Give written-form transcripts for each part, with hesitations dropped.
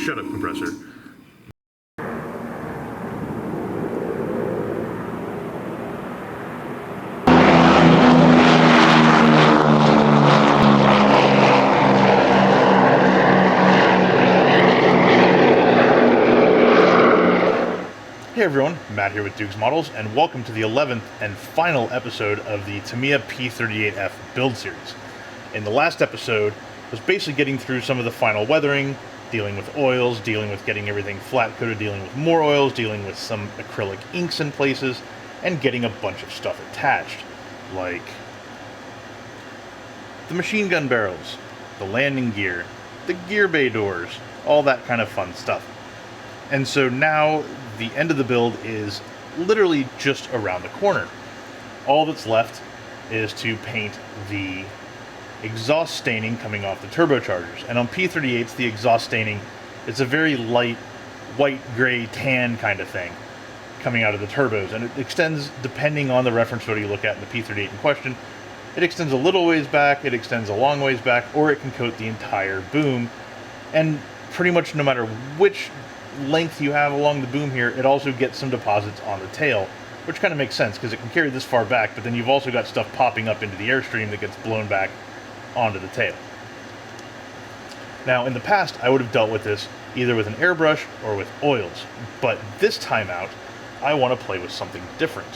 Shut up, compressor. Hey everyone, Matt here with Duke's Models, and welcome to the 11th and final episode of the Tamiya P-38F build series. In the last episode, I was basically getting through some of the final weathering, dealing with oils, dealing with getting everything flat coated, dealing with more oils, dealing with some acrylic inks in places, and getting a bunch of stuff attached, like the machine gun barrels, the landing gear, the gear bay doors, all that kind of fun stuff. And so now the end of the build is literally just around the corner. All that's left is to paint the exhaust staining coming off the turbochargers. And on P-38s, the exhaust staining is a very light white, gray, tan kind of thing coming out of the turbos. And it extends, depending on the reference photo you look at in the P-38 in question, it extends a little ways back, it extends a long ways back, or it can coat the entire boom. And pretty much no matter which length you have along the boom here, it also gets some deposits on the tail, which kind of makes sense because it can carry this far back, but then you've also got stuff popping up into the airstream that gets blown back onto the tail. Now, in the past, I would have dealt with this either with an airbrush or with oils, but this time out, I want to play with something different.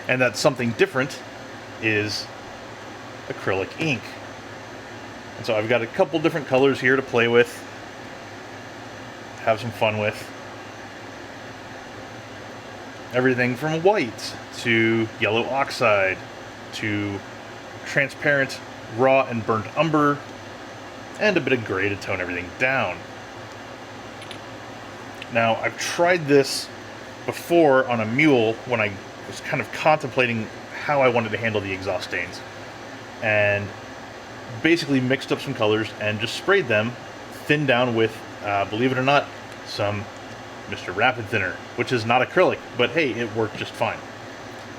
And that something different is acrylic ink. And so I've got a couple different colors here to play with, have some fun with. Everything from white to yellow oxide to transparent raw and burnt umber, and a bit of gray to tone everything down. Now, I've tried this before on a mule when I was kind of contemplating how I wanted to handle the exhaust stains, and basically mixed up some colors and just sprayed them, thinned down with believe it or not, some Mr. Rapid Thinner, which is not acrylic, but hey, it worked just fine.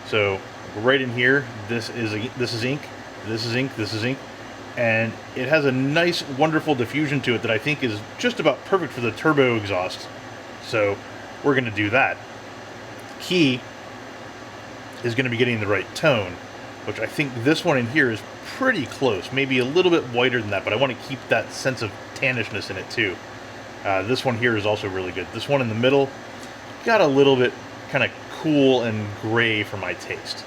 So right in here, this is ink, this is ink, this is ink, and it has a nice, wonderful diffusion to it that I think is just about perfect for the turbo exhaust. So we're going to do that. Key is going to be getting the right tone, which I think this one in here is pretty close, maybe a little bit whiter than that, but I want to keep that sense of tannishness in it too. This one here is also really good. This one in the middle got a little bit kind of cool and gray for my taste.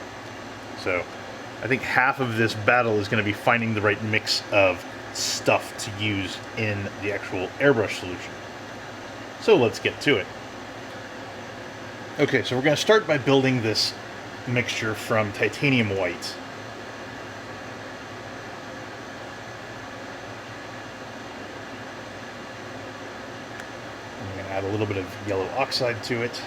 So I think half of this battle is going to be finding the right mix of stuff to use in the actual airbrush solution. So let's get to it. Okay, so we're going to start by building this mixture from titanium white. Add a little bit of yellow oxide to it.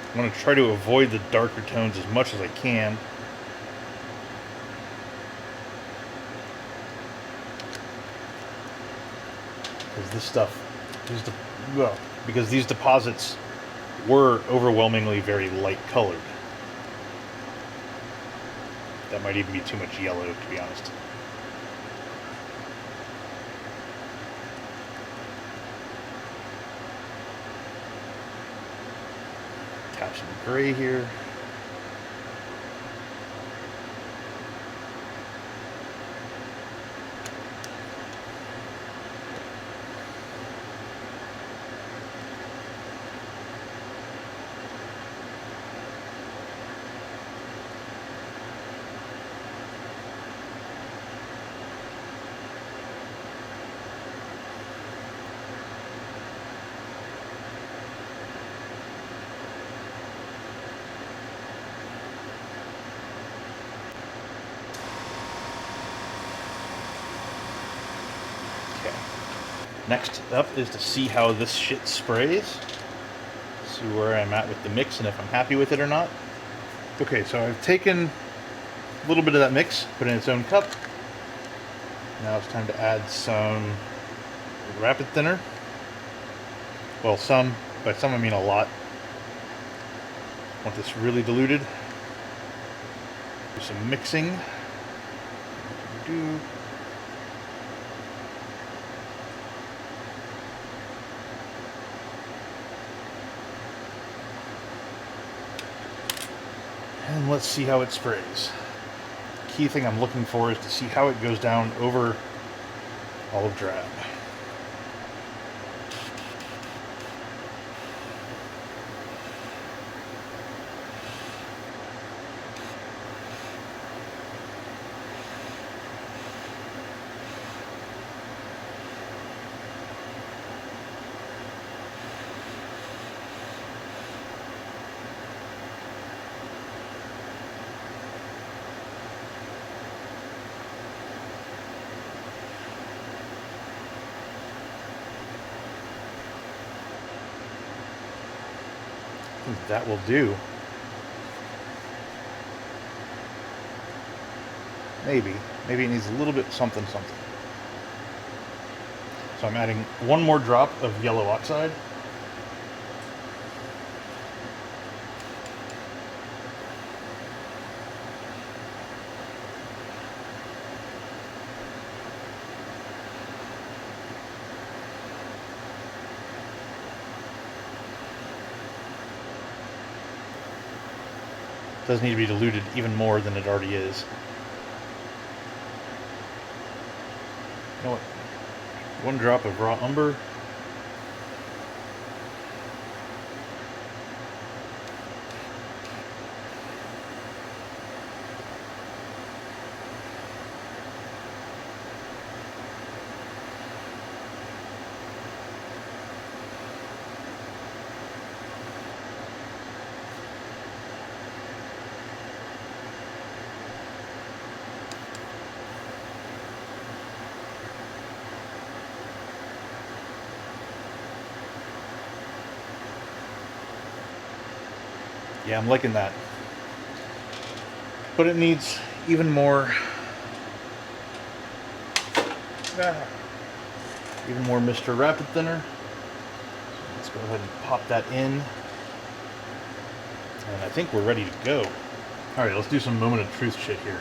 I'm going to try to avoid the darker tones as much as I can. Because this stuff, because these deposits were overwhelmingly very light colored. That might even be too much yellow, to be honest. Tap some gray here. Next up is to see how this shit sprays. See where I'm at with the mix and if I'm happy with it or not. Okay, so I've taken a little bit of that mix, put it in its own cup. Now it's time to add some rapid thinner. Well, some, by some I mean a lot. Want this really diluted. Do some mixing. Do. And let's see how it sprays. Key thing I'm looking for is to see how it goes down over olive drab. I think that will do. Maybe it needs a little bit something. So I'm adding one more drop of yellow oxide. Does need to be diluted even more than it already is. You know what? One drop of raw umber. Yeah, I'm liking that. But it needs even more, even more Mr. Rapid Thinner. So let's go ahead and pop that in. And I think we're ready to go. All right, let's do some moment of truth shit here.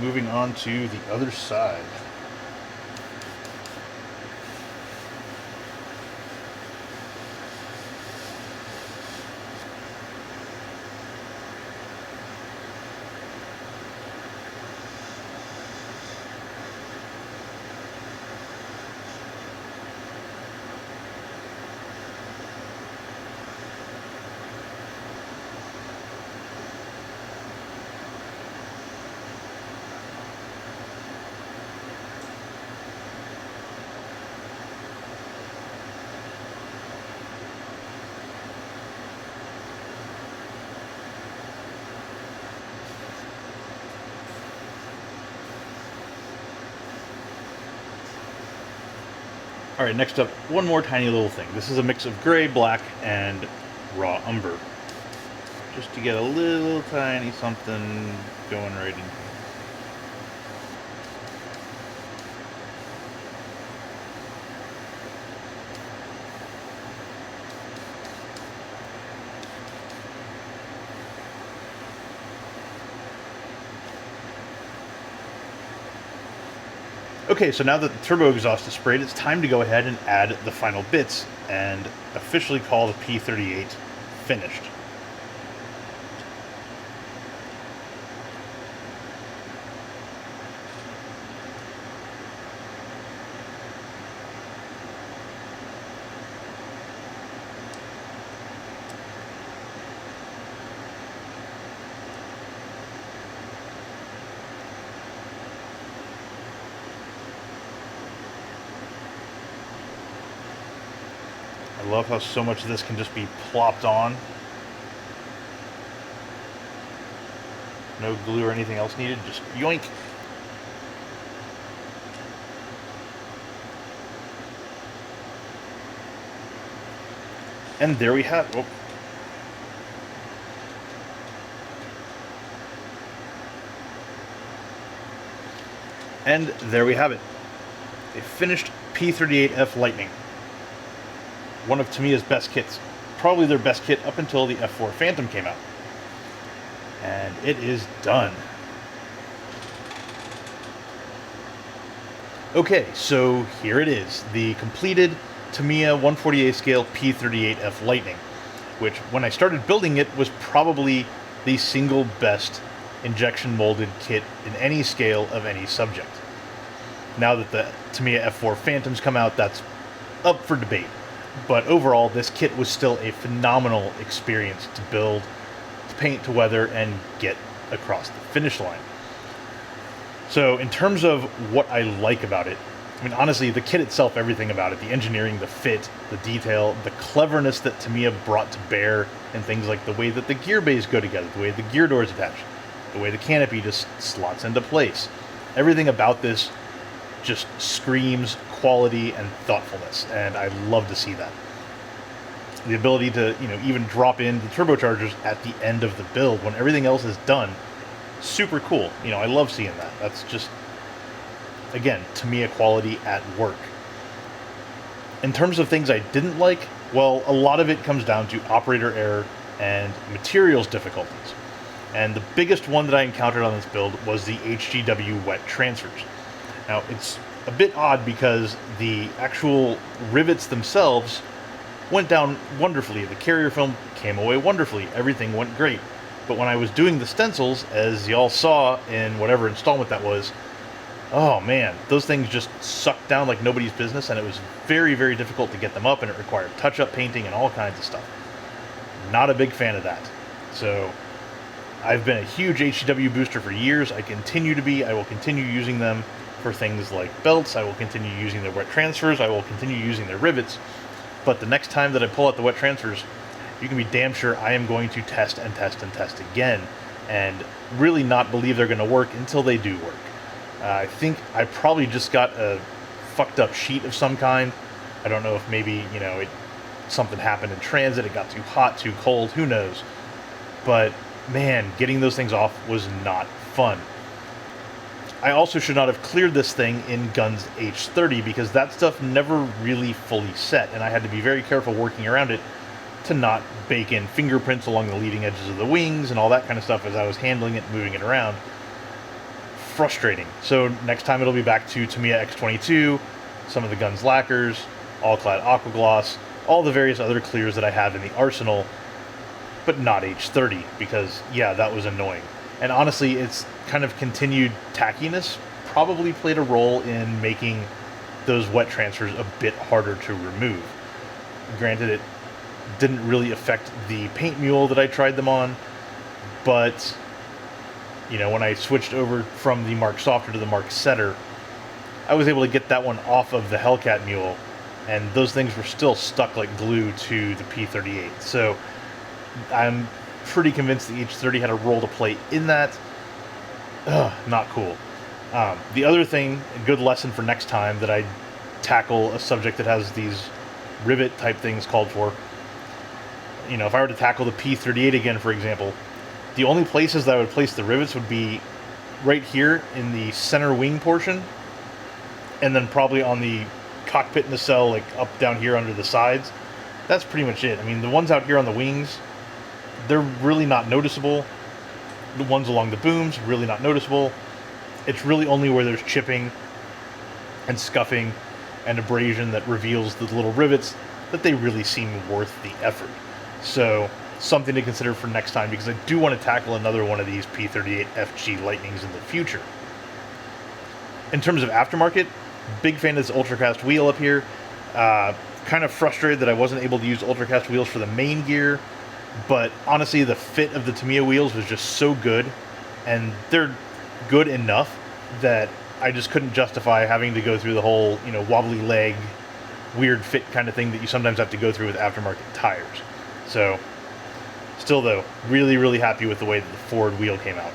Moving on to the other side. All right, next up, one more tiny little thing. This is a mix of gray, black, and raw umber. Just to get a little tiny something going right in here. Okay, so now that the turbo exhaust is sprayed, it's time to go ahead and add the final bits and officially call the P-38 finished. I love how so much of this can just be plopped on. No glue or anything else needed, just yoink. And there we have it. Oh. And there we have it. A finished P-38F Lightning. One of Tamiya's best kits. Probably their best kit up until the F4 Phantom came out. And it is done. Okay, so here it is. The completed Tamiya 148 scale P-38F Lightning. Which, when I started building it, was probably the single best injection molded kit in any scale of any subject. Now that the Tamiya F4 Phantoms come out, that's up for debate. But overall, this kit was still a phenomenal experience to build, to paint, to weather, and get across the finish line. So in terms of what I like about it, I mean, honestly, the kit itself, everything about it, the engineering, the fit, the detail, the cleverness that Tamiya brought to bear, and things like the way that the gear bays go together, the way the gear doors attach, the way the canopy just slots into place. Everything about this just screams quality and thoughtfulness, and I love to see that. The ability to, even drop in the turbochargers at the end of the build when everything else is done, super cool. I love seeing that. That's just, again, Tamiya quality at work. In terms of things I didn't like, well, a lot of it comes down to operator error and materials difficulties. And the biggest one that I encountered on this build was the HGW wet transfers. Now, it's a bit odd because the actual rivets themselves went down wonderfully. The carrier film came away wonderfully. Everything went great. But when I was doing the stencils, as y'all saw in whatever installment that was, oh man, those things just sucked down like nobody's business, and it was very, very difficult to get them up, and it required touch-up painting and all kinds of stuff. Not a big fan of that. So I've been a huge HGW booster for years. I continue to be. I will continue using them for things like belts. I will continue using their wet transfers. I will continue using their rivets. But the next time that I pull out the wet transfers, you can be damn sure I am going to test and test and test again, and really not believe they're going to work until they do work. I think I probably just got a fucked up sheet of some kind. I don't know if maybe, something happened in transit, it got too hot, too cold, who knows. But man, getting those things off was not fun. I also should not have cleared this thing in Guns H30 because that stuff never really fully set, and I had to be very careful working around it to not bake in fingerprints along the leading edges of the wings and all that kind of stuff as I was handling it, moving it around. Frustrating. So next time it'll be back to Tamiya X22, some of the Guns lacquers, all-clad aqua gloss, all the various other clears that I have in the arsenal, but not H30 because, yeah, that was annoying. And honestly, it's kind of continued tackiness probably played a role in making those wet transfers a bit harder to remove. Granted, it didn't really affect the paint mule that I tried them on, but when I switched over from the Mark Softer to the Mark Setter, I was able to get that one off of the Hellcat mule, and those things were still stuck like glue to the P-38. So I'm pretty convinced the H30 had a role to play in that. Not cool. The other thing, a good lesson for next time that I tackle a subject that has these rivet type things called for, if I were to tackle the P-38 again, for example, the only places that I would place the rivets would be right here in the center wing portion, and then probably on the cockpit nacelle, like up down here under the sides. That's pretty much it. I mean, the ones out here on the wings, they're really not noticeable. The ones along the booms, really not noticeable. It's really only where there's chipping and scuffing and abrasion that reveals the little rivets that they really seem worth the effort. So something to consider for next time, because I do want to tackle another one of these P-38FG Lightnings in the future. In terms of aftermarket, big fan of this Ultracast wheel up here. Kind of frustrated that I wasn't able to use Ultracast wheels for the main gear, but honestly the fit of the Tamiya wheels was just so good, and they're good enough that I just couldn't justify having to go through the whole wobbly leg weird fit kind of thing that you sometimes have to go through with aftermarket tires. So, still though, really, really happy with the way that the Ford wheel came out.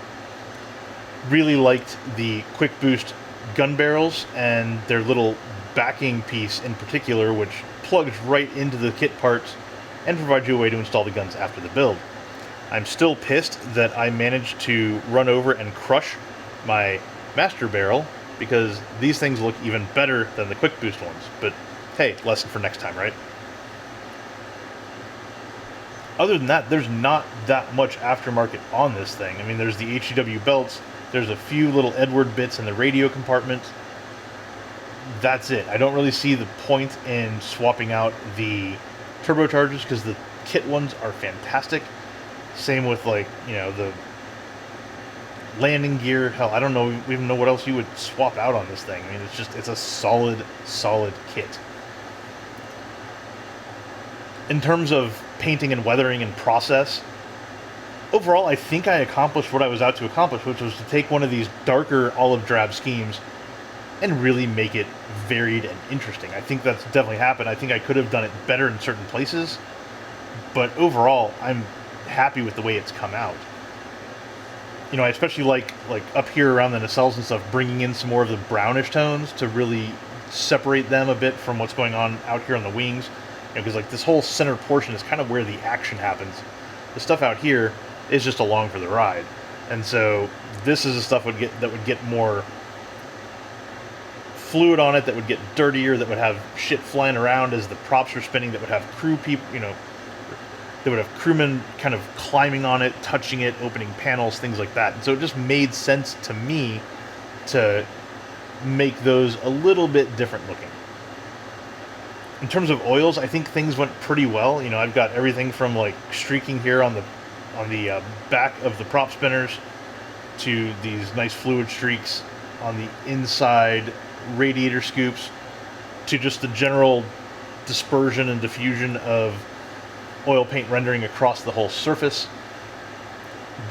Really liked the quick boost gun barrels and their little backing piece in particular, which plugs right into the kit parts and provides you a way to install the guns after the build. I'm still pissed that I managed to run over and crush my master barrel, because these things look even better than the quick boost ones. But hey, lesson for next time, right? Other than that, there's not that much aftermarket on this thing. I mean, there's the HEW belts, there's a few little Edward bits in the radio compartment. That's it. I don't really see the point in swapping out the turbochargers, because the kit ones are fantastic. Same with, like, you know, the landing gear. Hell, I don't know even know what else you would swap out on this thing. I mean, it's a solid kit. In terms of painting and weathering and process, overall, I think I accomplished what I was out to accomplish, which was to take one of these darker olive drab schemes and really make it varied and interesting. I think that's definitely happened. I think I could have done it better in certain places, but overall, I'm happy with the way it's come out. You know, I especially like up here around the nacelles and stuff, bringing in some more of the brownish tones to really separate them a bit from what's going on out here on the wings. You know, because like this whole center portion is kind of where the action happens. The stuff out here is just along for the ride, and so this is the stuff that would get more fluid on it, that would get dirtier, that would have shit flying around as the props are spinning, that would have crew people, you know, they would have crewmen kind of climbing on it, touching it, opening panels, things like that. And so it just made sense to me to make those a little bit different looking. In terms of oils, I think things went pretty well. You know, I've got everything from like streaking here on the back of the prop spinners to these nice fluid streaks on the inside radiator scoops to just the general dispersion and diffusion of oil paint rendering across the whole surface.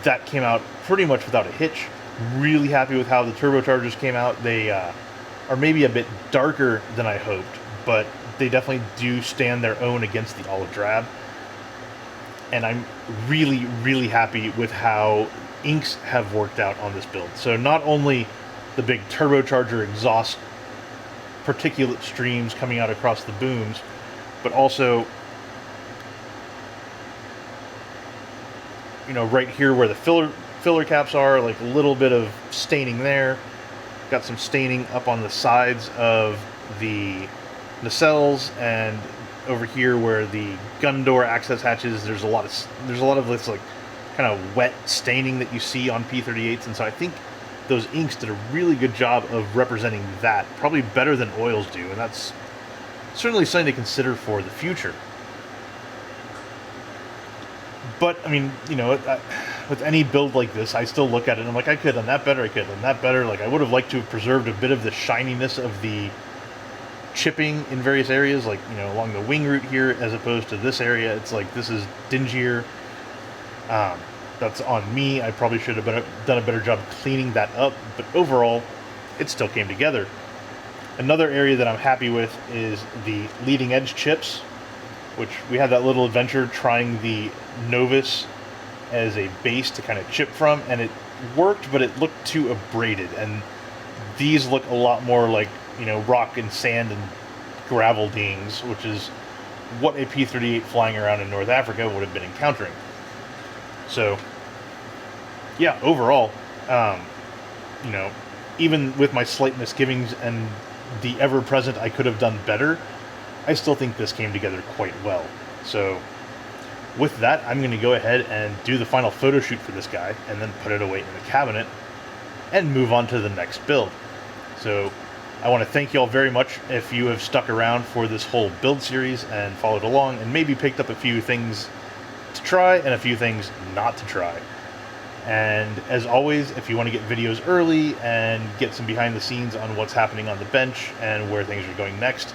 That came out pretty much without a hitch. Really happy with how the turbochargers came out. They are maybe a bit darker than I hoped, but they definitely do stand their own against the olive drab. And I'm really, really happy with how inks have worked out on this build. So not only the big turbocharger exhaust particulate streams coming out across the booms, but also, you know, right here where the filler caps are, like a little bit of staining there. Got some staining up on the sides of the nacelles, and over here where the gun door access hatches, there's a lot of this like kind of wet staining that you see on P-38s, and so I think those inks did a really good job of representing that, probably better than oils do, and that's certainly something to consider for the future. But, I mean, you know, with any build like this, I still look at it and I'm like, I could have done that better, I could have done that better. Like, I would have liked to have preserved a bit of the shininess of the chipping in various areas, like, you know, along the wing root here, as opposed to this area. It's like, this is dingier. That's on me. I probably should have done a better job cleaning that up, but overall, it still came together. Another area that I'm happy with is the leading edge chips, which we had that little adventure trying the Novus as a base to kind of chip from, and it worked, but it looked too abraded, and these look a lot more like, you know, rock and sand and gravel dings, which is what a P-38 flying around in North Africa would have been encountering. So, yeah, overall, you know, even with my slight misgivings and the ever-present I could have done better, I still think this came together quite well. So, with that, I'm going to go ahead and do the final photo shoot for this guy, and then put it away in the cabinet, and move on to the next build. So, I want to thank you all very much if you have stuck around for this whole build series and followed along, and maybe picked up a few things to try and a few things not to try. And as always, if you want to get videos early and get some behind the scenes on what's happening on the bench and where things are going next,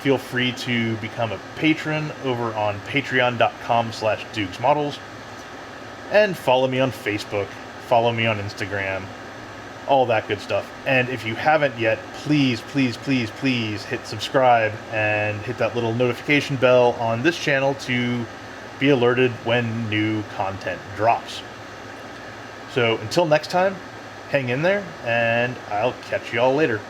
feel free to become a patron over on patreon.com/DukesModels, and follow me on Facebook, follow me on Instagram, all that good stuff. And if you haven't yet, please, please, please, please hit subscribe and hit that little notification bell on this channel to be alerted when new content drops. So until next time, hang in there, and I'll catch you all later.